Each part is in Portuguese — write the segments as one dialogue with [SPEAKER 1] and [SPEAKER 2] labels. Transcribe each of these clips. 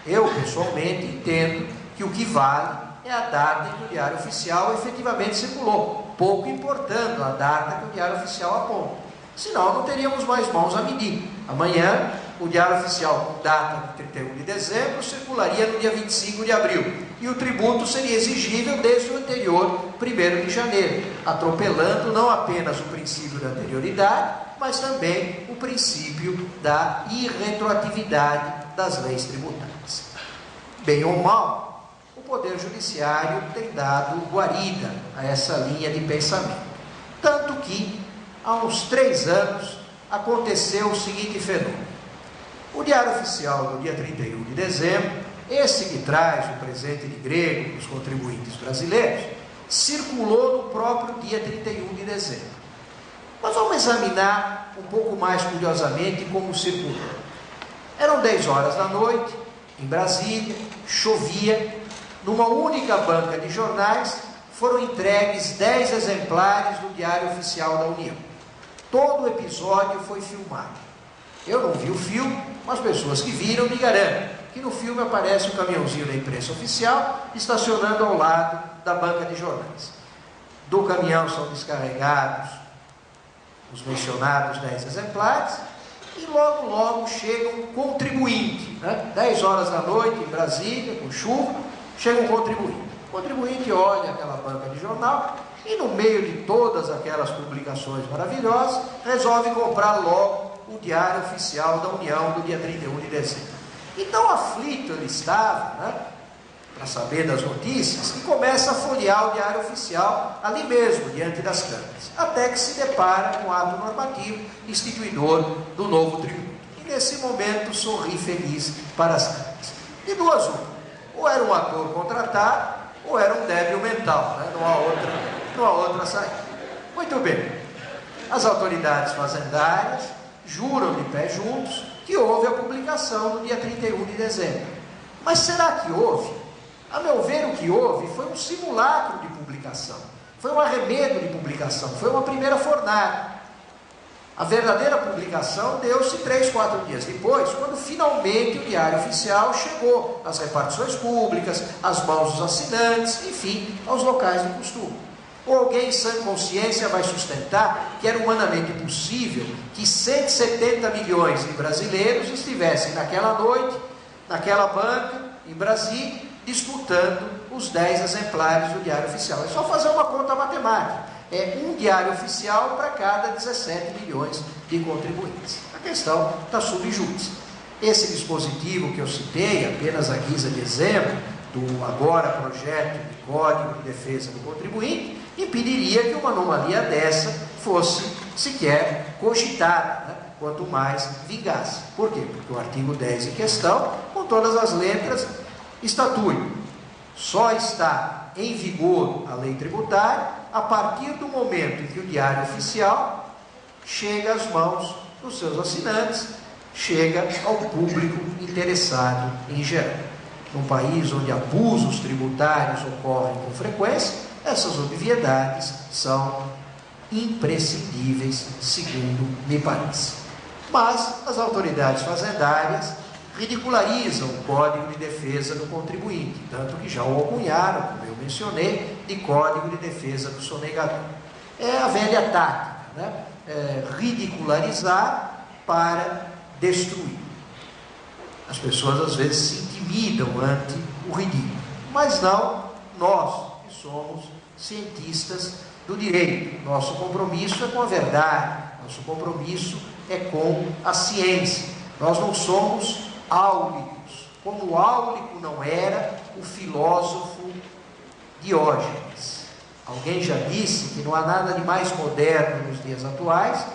[SPEAKER 1] Eu, pessoalmente, entendo que o que vale é a data em que o Diário Oficial efetivamente circulou, pouco importando a data que o Diário Oficial aponta. Senão, não teríamos mais mãos a medir. Amanhã, o Diário Oficial, com data de 31 de dezembro, circularia no dia 25 de abril. E o tributo seria exigível desde o anterior 1º de janeiro, atropelando não apenas o princípio da anterioridade, mas também o princípio da irretroatividade das leis tributárias. Bem ou mal, o Poder Judiciário tem dado guarida a essa linha de pensamento. Tanto que, há uns 3 anos, aconteceu o seguinte fenômeno. O Diário Oficial do dia 31 de dezembro, esse que traz o presente de grego para os contribuintes brasileiros, circulou no próprio dia 31 de dezembro. Mas vamos examinar um pouco mais curiosamente como circulou. Eram 10 horas da noite, em Brasília, chovia, numa única banca de jornais foram entregues 10 exemplares do Diário Oficial da União. Todo o episódio foi filmado. Eu não vi o filme, mas pessoas que viram me garantem que no filme aparece um caminhãozinho da imprensa oficial estacionando ao lado da banca de jornais. Do caminhão são descarregados os mencionados 10 exemplares e logo chega um contribuinte, 10 horas da noite em Brasília, com chuva, chega um contribuinte. O contribuinte olha aquela banca de jornal e no meio de todas aquelas publicações maravilhosas, resolve comprar logo o Diário Oficial da União do dia 31 de dezembro. Então aflito ele estava, para saber das notícias, e começa a folhear o Diário Oficial ali mesmo, diante das câmeras, até que se depara com o ato normativo instituidor do novo tributo. E nesse momento sorri feliz para as câmeras. De duas uma, ou era um ator contratado, ou era um débil mental, não há outra saída. Muito bem, as autoridades fazendárias juram de pé juntos que houve a publicação no dia 31 de dezembro. Mas será que houve? A meu ver, o que houve foi um simulacro de publicação, foi um arremedo de publicação, foi uma primeira fornada. A verdadeira publicação deu-se 3, 4 dias depois, quando finalmente o Diário Oficial chegou às repartições públicas, às mãos dos assinantes, enfim, aos locais de costume. Ou alguém em sã consciência vai sustentar que era humanamente possível que 170 milhões de brasileiros estivessem naquela noite, naquela banca, em Brasília, disputando os 10 exemplares do Diário Oficial? É só fazer uma conta matemática. É um Diário Oficial para cada 17 milhões de contribuintes. A questão está sob júdice. Esse dispositivo que eu citei, apenas a guisa de exemplo, do agora projeto de Código de Defesa do Contribuinte, impediria que uma anomalia dessa fosse sequer cogitada, quanto mais vingasse. Por quê? Porque o artigo 10 em questão, com todas as letras, estatui: só está em vigor a lei tributária a partir do momento em que o Diário Oficial chega às mãos dos seus assinantes, chega ao público interessado em geral. Num país onde abusos tributários ocorrem com frequência, essas obviedades são imprescindíveis, segundo me parece. Mas as autoridades fazendárias ridicularizam o Código de Defesa do Contribuinte, tanto que já o alcunharam, como eu mencionei, de Código de Defesa do Sonegador. É a velha tática, ridicularizar para destruir. As pessoas às vezes se intimidam ante o ridículo, mas não nós, que somos cientistas do direito. Nosso compromisso é com a verdade, nosso compromisso é com a ciência. Nós não somos áulicos, como o áulico não era o filósofo Diógenes. Alguém já disse que não há nada de mais moderno nos dias atuais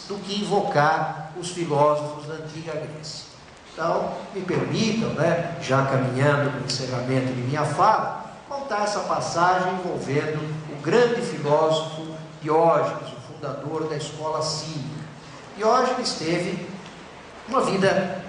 [SPEAKER 1] do que invocar os filósofos da antiga Grécia. Então, me permitam, já caminhando para o encerramento de minha fala, contar essa passagem envolvendo o grande filósofo Diógenes, o fundador da escola cínica. Diógenes teve uma vida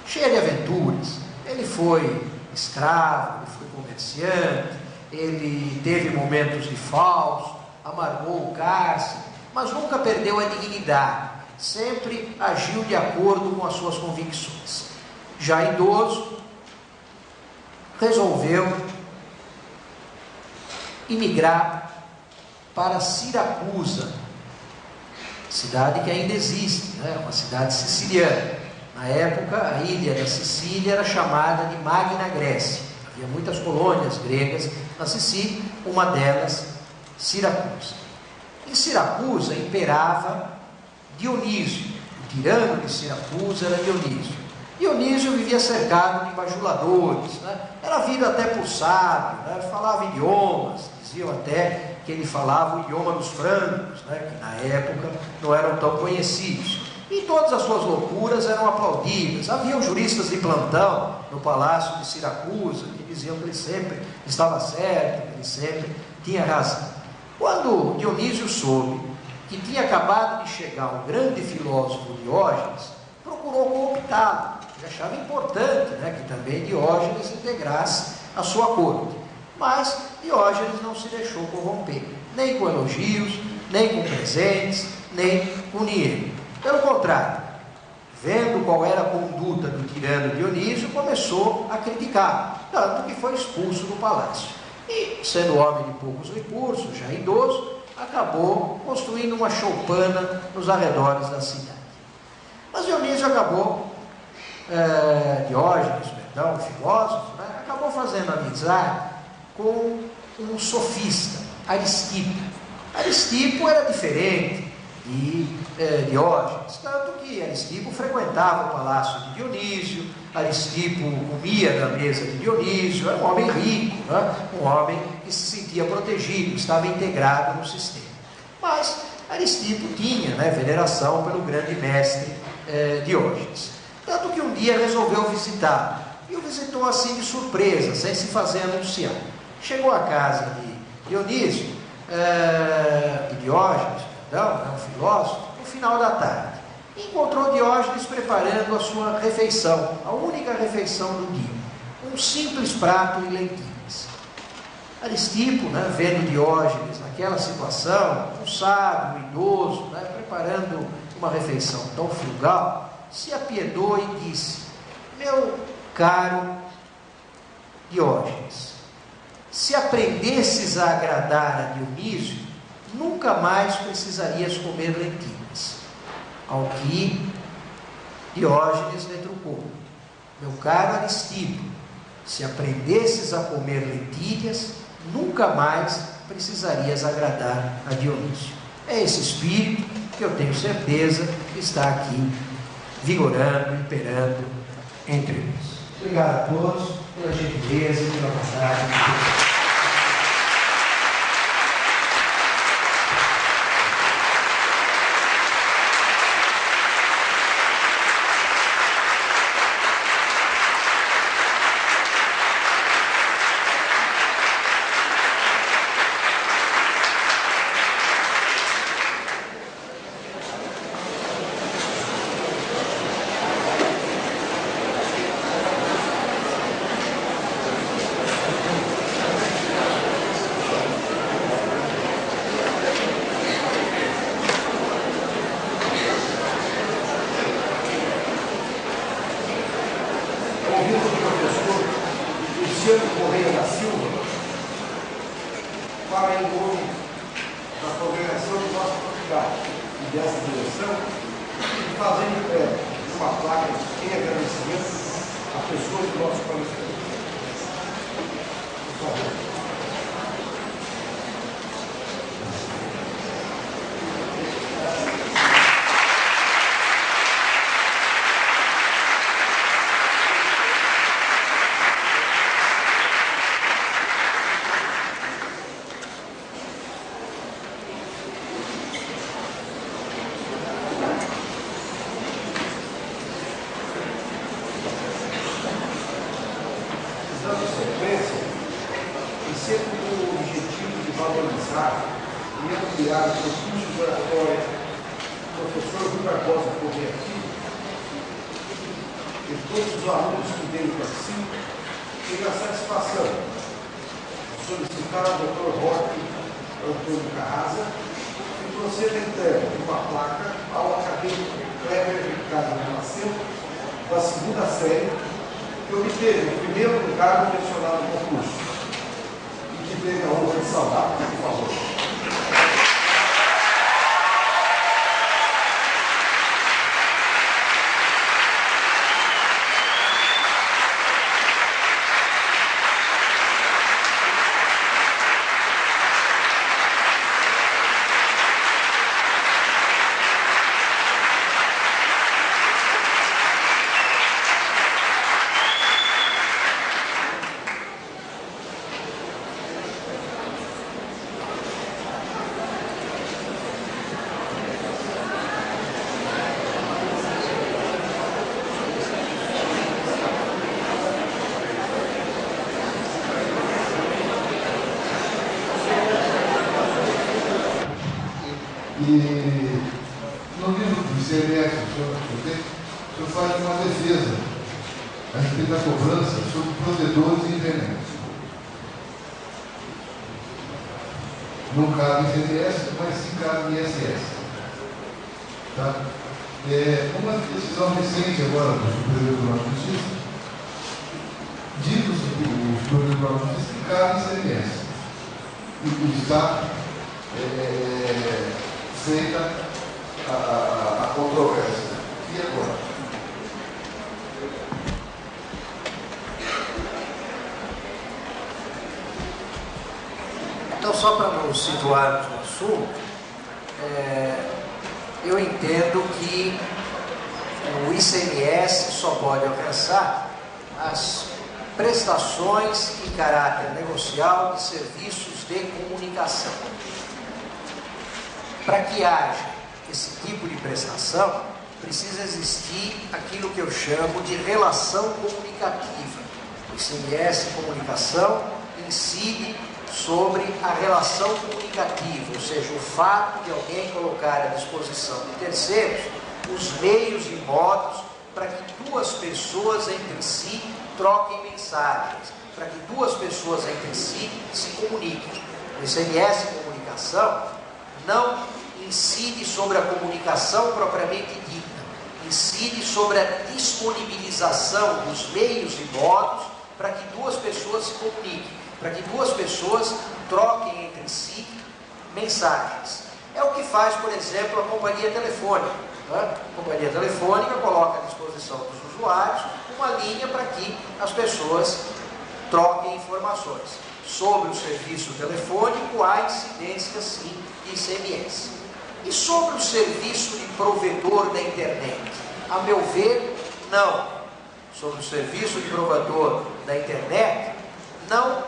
[SPEAKER 1] cheia de aventuras. Ele foi escravo, ele foi comerciante, ele teve momentos de falso, amargou o cárcere, mas nunca perdeu a dignidade, sempre agiu de acordo com as suas convicções. já idoso, resolveu imigrar para Siracusa, cidade que ainda existe, né? Uma cidade siciliana. Na época, a ilha da Sicília era chamada de Magna Grécia. Havia muitas colônias gregas na Sicília, uma delas, Siracusa. Em Siracusa imperava Dionísio. O tirano de Siracusa era Dionísio. Dionísio vivia cercado de bajuladores, né? Era visto até por sábio, né? Falava idiomas, diziam até que ele falava o idioma dos francos, né? Que na época não eram tão conhecidos. E todas as suas loucuras eram aplaudidas. Havia juristas de plantão no palácio de Siracusa que diziam que ele sempre estava certo, que ele sempre tinha razão. Quando Dionísio soube que tinha acabado de chegar um grande filósofo Diógenes, procurou cooptá-lo. Ele achava importante, né, que também Diógenes integrasse a sua corte. Mas Diógenes não se deixou corromper, nem com elogios, nem com presentes, nem com dinheiro. Pelo contrário, vendo qual era a conduta do tirano Dionísio, começou a criticar, tanto que foi expulso do palácio. E, sendo homem de poucos recursos, já idoso, acabou construindo uma choupana nos arredores da cidade. Mas Dionísio Diógenes, o filósofo, né, acabou fazendo amizade com um sofista, Aristipo. Aristipo era diferente de Diógenes, tanto que Aristipo frequentava o palácio de Dionísio, Aristipo comia na mesa de Dionísio, era um homem rico, né? Um homem que se sentia protegido, estava integrado no sistema. Mas Aristipo tinha, né, veneração pelo grande mestre Diógenes, tanto que um dia resolveu visitá-lo, e o visitou assim de surpresa, sem se fazer anunciar. Chegou à casa de Dionísio, Diógenes, um filósofo, no final da tarde. Encontrou Diógenes preparando a sua refeição, a única refeição do dia, um simples prato de lentilhas. Aristipo, né, vendo Diógenes naquela situação, um sábio, um idoso, né, preparando uma refeição tão frugal, se apiedou e disse: meu caro Diógenes, se aprendesses a agradar a Dionísio, nunca mais precisarias comer lentilhas. Ao que Diógenes retrucou: meu caro Aristipo, se aprendesses a comer lentilhas, nunca mais precisarias agradar a Dionísio. É esse espírito que eu tenho certeza que está aqui vigorando, imperando entre nós. Obrigado a todos pela gentileza e pela bondade.
[SPEAKER 2] da segunda série que obteve o primeiro lugar no mencionado concurso e que teve a honra de saudar, por favor.
[SPEAKER 3] E no livro do ICMS, o senhor faz uma defesa a respeito da cobrança sobre provedores de internet. Não cabe ICMS, mas sim cabe ISS. Tá? Uma decisão recente agora do Superior Tribunal de Justiça diz o Superior Tribunal de Justiça que cabe ICMS. E está feita a controvérsia. E agora?
[SPEAKER 1] Então, só para nos situarmos no assunto, eu entendo que o ICMS só pode alcançar as prestações em caráter negocial de serviços de comunicação. Para que haja esse tipo de prestação, precisa existir aquilo que eu chamo de relação comunicativa. O ICMS comunicação incide sobre a relação comunicativa, ou seja, o fato de alguém colocar à disposição de terceiros os meios e modos para que duas pessoas entre si troquem mensagens, para que duas pessoas entre si se comuniquem. O ICMS comunicação não incide sobre a comunicação propriamente dita, incide sobre a disponibilização dos meios e modos para que duas pessoas se comuniquem, para que duas pessoas troquem entre si mensagens. É o que faz, por exemplo, a companhia telefônica. A companhia telefônica coloca à disposição dos usuários uma linha para que as pessoas troquem informações. Sobre o serviço telefônico, há incidência, sim, de ICMS. E sobre o serviço de provedor da internet? A meu ver, não. Sobre o serviço de provedor da internet, não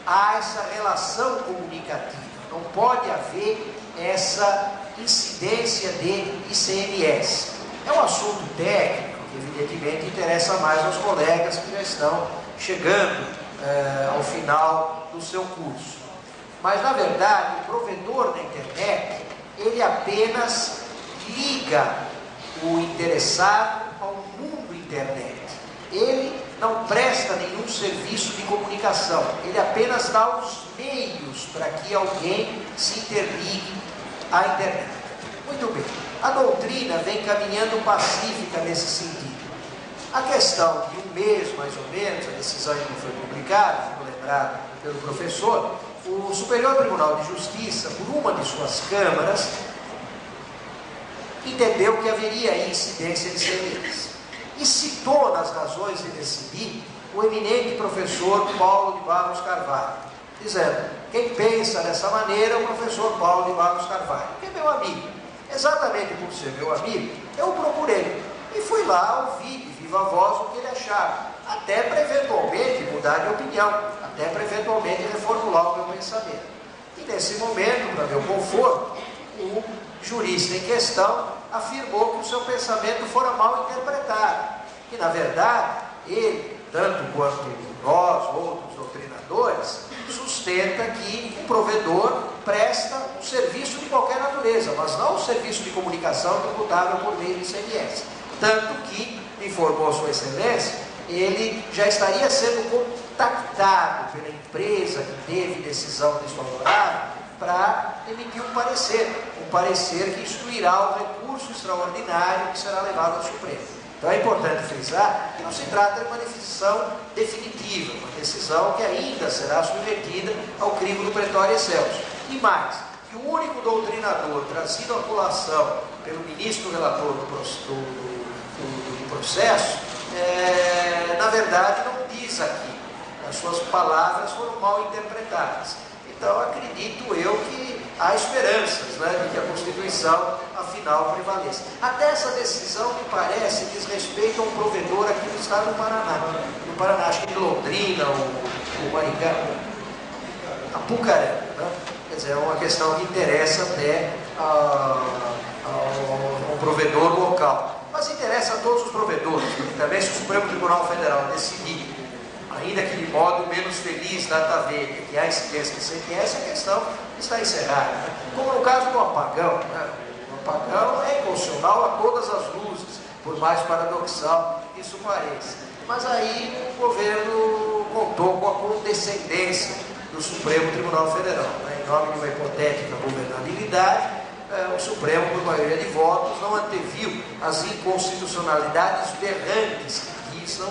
[SPEAKER 1] há essa relação comunicativa. Não pode haver essa incidência de ICMS. É um assunto técnico que, evidentemente, interessa mais aos colegas que já estão chegando ao final do seu curso. Mas, na verdade, o provedor da internet, ele apenas liga o interessado ao mundo internet. Ele não presta nenhum serviço de comunicação, ele apenas dá os meios para que alguém se interligue à internet. Muito bem, a doutrina vem caminhando pacífica nesse sentido. A questão de um mês, mais ou menos, a decisão ainda não foi publicada, ficou lembrado pelo professor, o Superior Tribunal de Justiça, por uma de suas câmaras, entendeu que haveria incidência de ICMS e citou nas razões de decidir o eminente professor Paulo de Barros Carvalho, dizendo: quem pensa dessa maneira é o professor Paulo de Barros Carvalho, que é meu amigo. Exatamente por ser meu amigo, eu o procurei e fui lá ouvir de viva voz o que ele achava, até para eventualmente mudar de opinião, até para eventualmente reformular o meu pensamento. E nesse momento, para meu conforto, o jurista em questão afirmou que o seu pensamento fora mal interpretado, que na verdade ele, tanto quanto nós, outros doutrinadores, sustenta que o provedor presta um serviço de qualquer natureza, mas não um serviço de comunicação tributável por meio de ICMS. Tanto que, informou Sua Excelência, ele já estaria sendo contactado pela empresa que teve decisão desfavorável para emitir um parecer que instruirá o recurso extraordinário que será levado ao Supremo. Então é importante frisar que não se trata de uma decisão definitiva, uma decisão que ainda será submetida ao crivo do Pretório Excelso. E mais, que o único doutrinador trazido à colação pelo ministro relator do processo, na verdade não diz aqui, as suas palavras foram mal interpretadas. Então acredito eu que há esperanças, né, de que a Constituição afinal prevaleça. Até essa decisão me parece diz respeito a um provedor aqui no estado do Paraná. No Paraná, acho que de Londrina, o Maringá, Apucarana, né? Quer dizer, é uma questão que interessa até ao provedor local. Mas interessa a todos os provedores, porque também se o Supremo Tribunal Federal decidir, ainda que de modo menos feliz, data velha, que há incidência de CQS, a questão está encerrada. Né? Como no caso do apagão, né? O apagão é inconstitucional a todas as luzes, por mais paradoxal que isso pareça. Mas aí o governo contou com a condescendência do Supremo Tribunal Federal. Né? Em nome de uma hipotética governabilidade, o Supremo, por maioria de votos, não anteviu as inconstitucionalidades berrantes que guiçam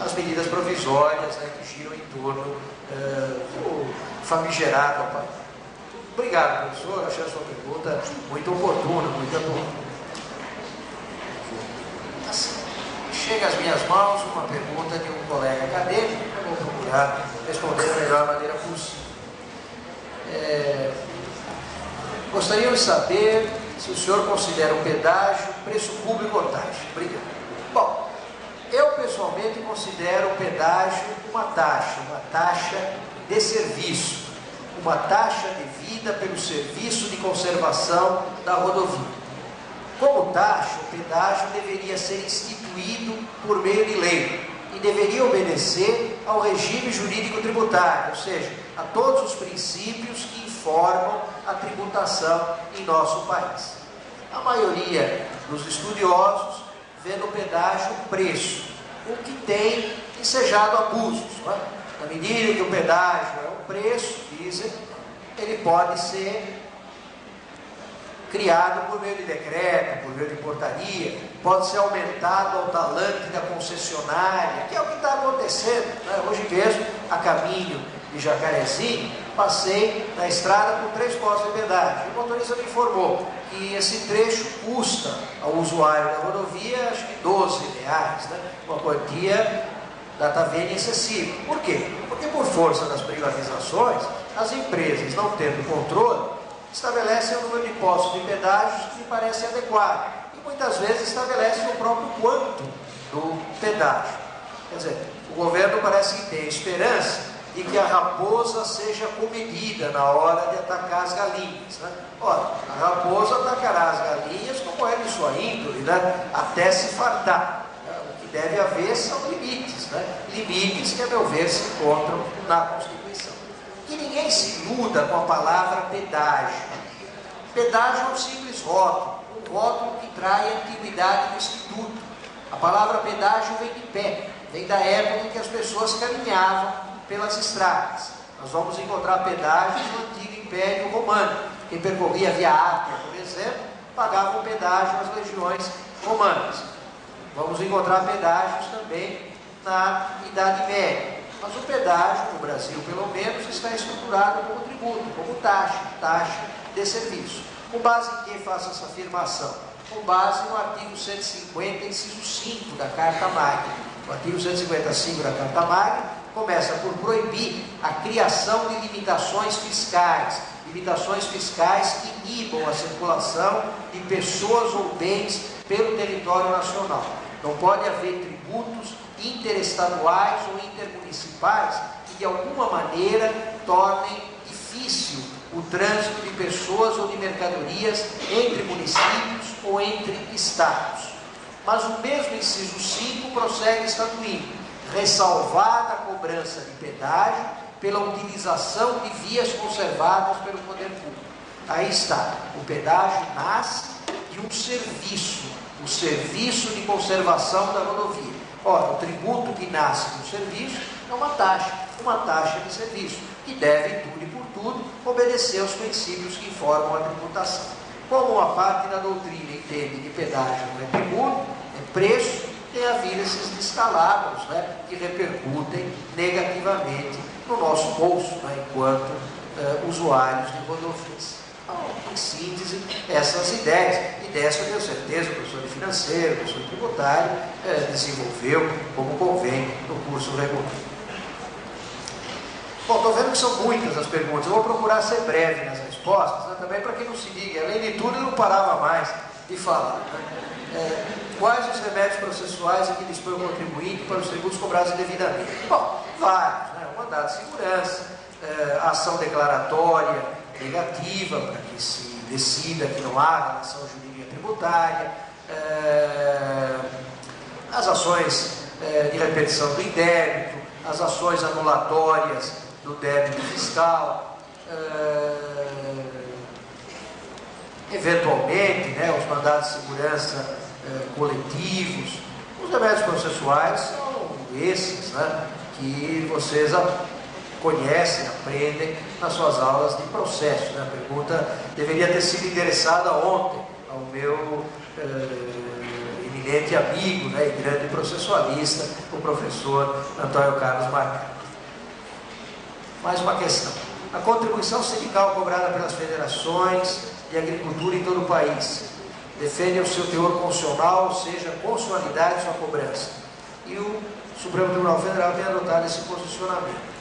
[SPEAKER 1] as medidas provisórias, né, que giram em torno do famigerado apagão. Obrigado, professor. Achei a sua pergunta muito oportuna, muito atual. Assim, chega às minhas mãos uma pergunta de um colega acadêmico, eu vou procurar responder da melhor maneira possível. Gostaria de saber se o senhor considera o pedágio preço público ou taxa. Obrigado. Bom, eu pessoalmente considero o pedágio uma taxa de serviço, uma taxa devida pelo serviço de conservação da rodovia. Como taxa, o pedágio deveria ser instituído por meio de lei e deveria obedecer ao regime jurídico tributário, ou seja, a todos os princípios que informam a tributação em nosso país. A maioria dos estudiosos vê no pedágio um preço, o que tem ensejado abusos. Não é? Na medida que o pedágio é um preço, dizem, ele pode ser criado por meio de decreto, por meio de portaria, pode ser aumentado ao talante da concessionária, que é o que está acontecendo. Né? Hoje mesmo, a caminho de Jacarezinho, passei na estrada com 3 postos de pedágio. O motorista me informou que esse trecho custa ao usuário da rodovia, acho que R$12, né? Uma quantia datavelha excessiva. Por quê? Porque por força das privatizações, as empresas, não tendo controle, estabelecem o número de postos de pedágios que me parece adequado. E muitas vezes estabelecem o próprio quanto do pedágio. Quer dizer, o governo parece que tem esperança de que a raposa seja comedida na hora de atacar as galinhas. Né? Ora, a raposa atacará as galinhas como é de sua índole, né? Até se fartar. O que deve haver são limites, né? Limites que, a meu ver, se encontram na Constituição. Que ninguém se iluda com a palavra pedágio. Pedágio é um simples rótulo, um rótulo que trai a antiguidade do Instituto. A palavra pedágio vem de pé, vem da época em que as pessoas caminhavam pelas estradas. Nós vamos encontrar pedágios no antigo Império Romano. Quem percorria a Via Ápia, por exemplo, pagava um pedágio às legiões romanas. Vamos encontrar pedágios também na Idade Média. Mas o pedágio, no Brasil pelo menos, está estruturado como tributo, como taxa de serviço. Com base em que faço essa afirmação? Com base no artigo 150, inciso 5 da Carta Magna. O artigo 155 da Carta Magna começa por proibir a criação de limitações fiscais que inibam a circulação de pessoas ou bens pelo território nacional. Não pode haver tributos interestaduais ou intermunicipais que de alguma maneira tornem difícil o trânsito de pessoas ou de mercadorias entre municípios ou entre estados. Mas o mesmo inciso 5 prossegue estatuindo: ressalvada a cobrança de pedágio pela utilização de vias conservadas pelo poder público. Aí está, o pedágio nasce de um serviço, o serviço de conservação da rodovia. Ora, o tributo que nasce do serviço é uma taxa de serviço, que deve, tudo e por tudo, obedecer aos princípios que informam a tributação. Como uma parte da doutrina entende que pedágio não é tributo, é preço, tem havido esses descalabros, né, que repercutem negativamente no nosso bolso, né, enquanto usuários de rodovias. Então, em síntese, essas ideias que eu tenho certeza o professor de financeiro, o professor de tributário desenvolveu como convém no curso regular. Bom, estou vendo que são muitas as perguntas, eu vou procurar ser breve nas respostas, né, também para que não se diga, além de tudo, eu não parava mais de falar. Né? Quais os remédios processuais em que dispõe o contribuinte para os tributos cobrados indevidamente? Bom, vários, né? O mandado de segurança, a ação declaratória negativa, para que se decida que não há relação jurídica tributária, as ações de repetição do indébito, as ações anulatórias do débito fiscal, eventualmente, né, os mandados de segurança coletivos. Os remédios processuais são esses, né, que vocês conhecem, aprendem nas suas aulas de processo. Né? A pergunta deveria ter sido endereçada ontem ao meu eminente amigo, né, e grande processualista, o professor Antônio Carlos Marcano. Mais uma questão. A contribuição sindical cobrada pelas federações de agricultura em todo o país defende o seu teor constitucional, ou seja, a constitucionalidade de sua cobrança. E o Supremo Tribunal Federal tem adotado esse posicionamento.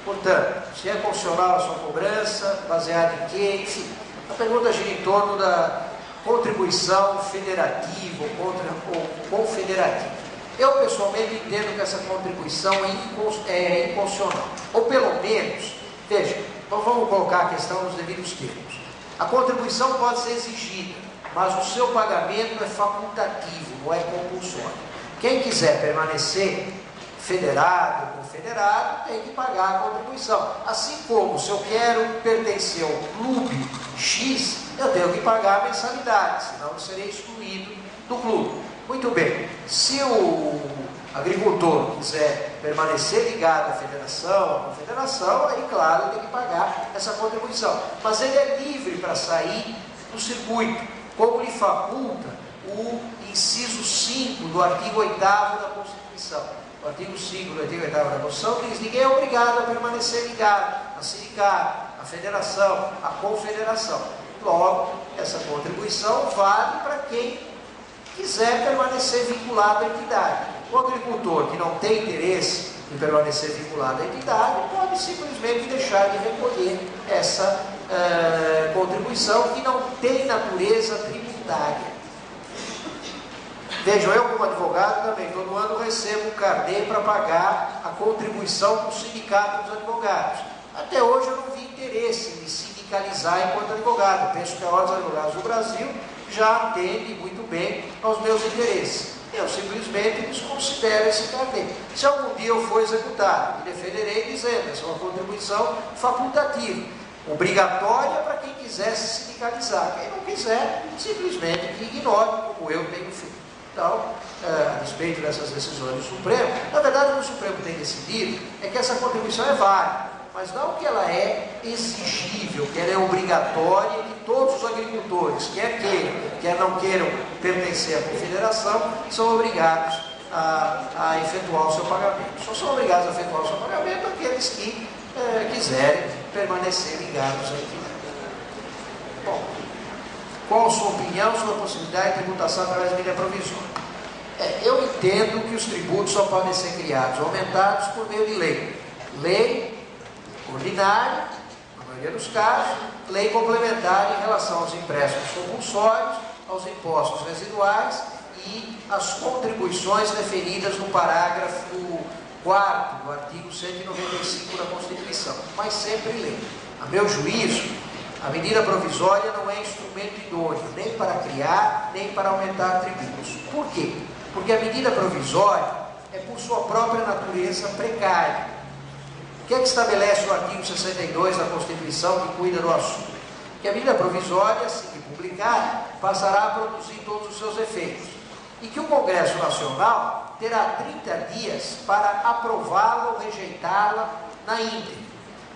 [SPEAKER 1] Portanto, se é constitucional a sua cobrança, baseada em quê? Enfim, a pergunta gira em torno da contribuição federativa ou confederativa. Eu, pessoalmente, entendo que essa contribuição é inconstitucional. Ou, pelo menos, veja, então vamos colocar a questão nos devidos termos. A contribuição pode ser exigida, mas o seu pagamento é facultativo, não é compulsório. Quem quiser permanecer federado ou confederado tem que pagar a contribuição. Assim como, se eu quero pertencer ao clube X, eu tenho que pagar a mensalidade, senão eu serei excluído do clube. Muito bem, se o agricultor quiser permanecer ligado à federação, à confederação, aí claro, ele tem que pagar essa contribuição. Mas ele é livre para sair do circuito, como lhe faculta o inciso 5 do artigo 8º da Constituição. O artigo 5 do artigo 8º da Constituição diz que ninguém é obrigado a permanecer ligado a sindicato, à federação, à confederação. Logo, essa contribuição vale para quem quiser permanecer vinculado à entidade. O agricultor que não tem interesse em permanecer vinculado à entidade pode simplesmente deixar de recolher essa contribuição que não tem natureza tributária. Vejam, eu como advogado também, todo ano recebo um carnê para pagar a contribuição para o sindicato dos advogados. Até hoje eu não vi interesse em me sindicalizar enquanto advogado. Penso que a Ordem dos Advogados do Brasil já atende muito bem aos meus interesses. Eu simplesmente desconsidero esse carnê. Se algum dia eu for executado, me defenderei dizendo que essa é uma contribuição facultativa, obrigatória para quem quiser se sindicalizar. Quem não quiser, simplesmente que ignore, como eu tenho feito. Então, a respeito dessas decisões do Supremo, na verdade o que o Supremo tem decidido é que essa contribuição é válida, mas não que ela é exigível, que ela é obrigatória e que todos os agricultores, quer queiram, quer não queiram pertencer à confederação, são obrigados a efetuar o seu pagamento. Só são obrigados a efetuar o seu pagamento aqueles que quiserem permanecer ligados à entidade. Bom, qual a sua opinião sobre a possibilidade de tributação através da medida provisória? Eu entendo que os tributos só podem ser criados ou aumentados por meio de lei. Lei ordinária, na maioria dos casos, lei complementar em relação aos empréstimos compulsórios, aos impostos residuais e às contribuições referidas no parágrafo 4º do artigo 195 da Constituição, mas sempre lei. A meu juízo, a medida provisória não é instrumento idôneo, nem para criar, nem para aumentar tributos. Por quê? Porque a medida provisória é, por sua própria natureza, precária. O que é que estabelece o artigo 62 da Constituição que cuida do assunto? Que a medida provisória, assim que publicada, passará a produzir todos os seus efeitos. E que o Congresso Nacional terá 30 dias para aprová-la ou rejeitá-la na íntegra.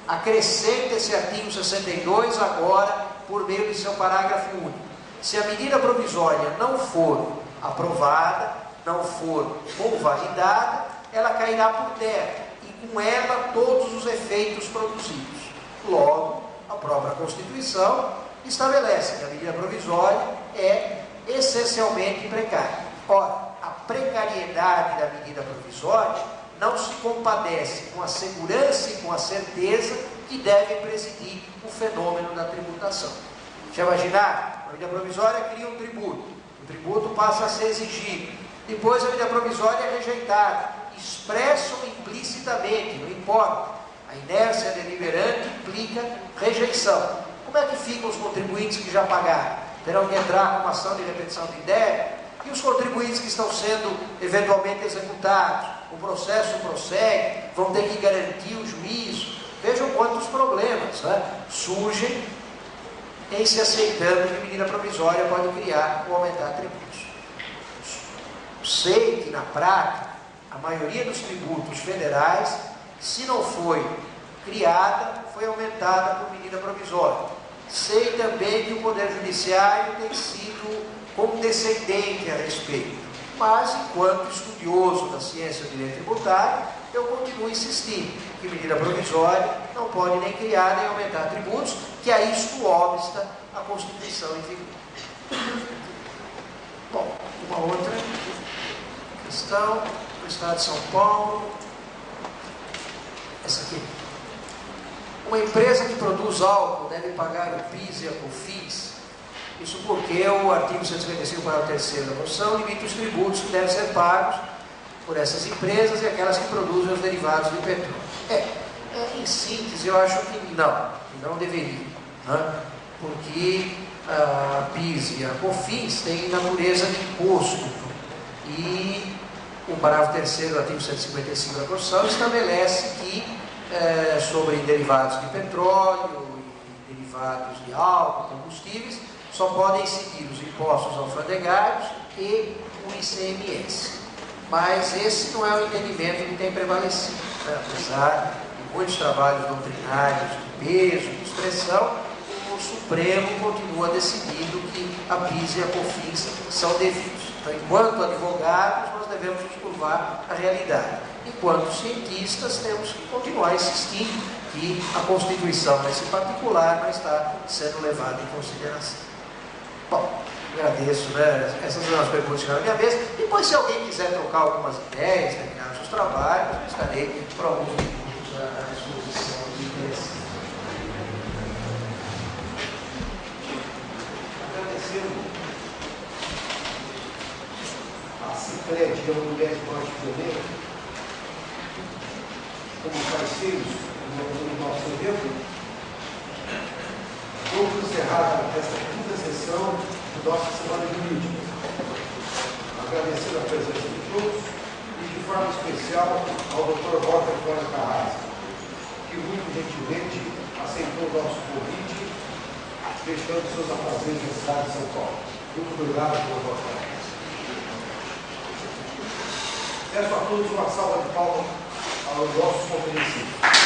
[SPEAKER 1] Acrescenta esse artigo 62 agora por meio de seu parágrafo único. Se a medida provisória não for aprovada, não for convalidada, ela cairá por terra e com ela todos os efeitos produzidos. Logo, a própria Constituição estabelece que a medida provisória é essencialmente precária. Ora, a precariedade da medida provisória não se compadece com a segurança e com a certeza que deve presidir o fenômeno da tributação. Já imaginaram? A medida provisória cria um tributo, o tributo passa a ser exigido, depois a medida provisória é rejeitada, expresso ou implicitamente, não importa. A inércia deliberante implica rejeição. Como é que ficam os contribuintes que já pagaram? Terão que entrar com uma ação de repetição de débito? E os contribuintes que estão sendo eventualmente executados? O processo prossegue, vão ter que garantir o juízo. Vejam quantos problemas, né, surgem em se aceitando que medida provisória pode criar ou aumentar tributos. Sei que na prática, a maioria dos tributos federais, se não foi criada, foi aumentada por medida provisória. Sei também que o Poder Judiciário tem sido condescendente a respeito, mas enquanto estudioso da ciência do direito tributário, eu continuo insistindo que medida provisória não pode nem criar nem aumentar tributos, que a isto obsta a Constituição em vigor. Bom, uma outra questão do Estado de São Paulo, essa aqui. Uma empresa que produz álcool deve pagar o PIS e a COFINS? Isso porque o artigo 155, parágrafo 3º da Constituição limita os tributos que devem ser pagos por essas empresas e aquelas que produzem os derivados do petróleo. Em síntese, eu acho que não deveria, né? Porque a PIS e a COFINS têm natureza de imposto e o parágrafo 3º do artigo 155 da Constituição estabelece que sobre derivados de petróleo e derivados de álcool, combustíveis, só podem incidir os impostos alfandegários e o ICMS. Mas esse não é o entendimento que tem prevalecido, né? Apesar de muitos trabalhos doutrinários de peso, de expressão, o Supremo continua decidindo que a PIS e a COFINS são devidos. Então, enquanto advogados, nós devemos nos curvar à realidade. Enquanto cientistas, temos que continuar insistindo que a Constituição, nesse particular, não está sendo levada em consideração. Bom, agradeço, né? Essas são as perguntas que na minha vez. Depois, se alguém quiser trocar algumas ideias, terminar os seus trabalhos, eu estarei por alguns minutos à disposição de interesse.
[SPEAKER 2] Agradecendo a Cicred e a Mulher Norte Pioneira como parceiros no nosso evento, vamos encerrar esta quinta sessão da nossa semana jurídica. Agradecendo a presença de todos e de forma especial ao Dr. Walter Cláudio Carrasco, que muito gentilmente aceitou o nosso convite, deixando seus afazeres na cidade de São Paulo. Muito obrigado pela vossa presença. Peço a todos uma salva de palmas aos nossos conferencistas.